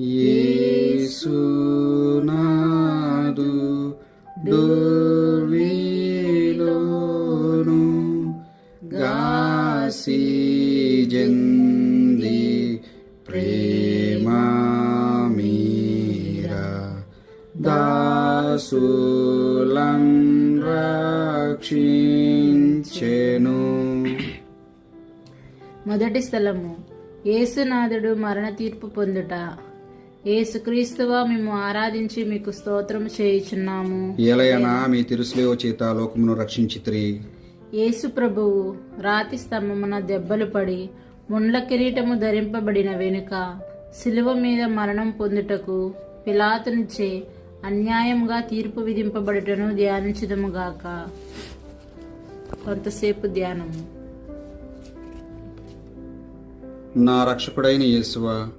యేసునాదు డోర్విలోను గాసి జంది ప్రేమ మీరా దాసులం రక్షించెను. మొదటి స్థలము యేసునాథుడు మరణ తీర్పు పొందుట. యేసుక్రీస్తువా మేము ఆరాధించి మీకు స్తోత్రం చేయుచున్నాము. ఏలయనా మీ తిరుసులేవ చేత లోకమును రక్షించితిరి. యేసు ప్రభువు రాతి స్తంభమున దెబ్బలు పడి ముండ్ల కిరీటము ధరింపబడిన వెనుక శిలువ మీద మరణం పొందుటకు పిలాతునిచే అన్యాయంగా తీర్పు విధింపబడుటను ధ్యానించుదముగాక. కొంతసేపు ధ్యానము. నా రక్షకుడైన యేసువా,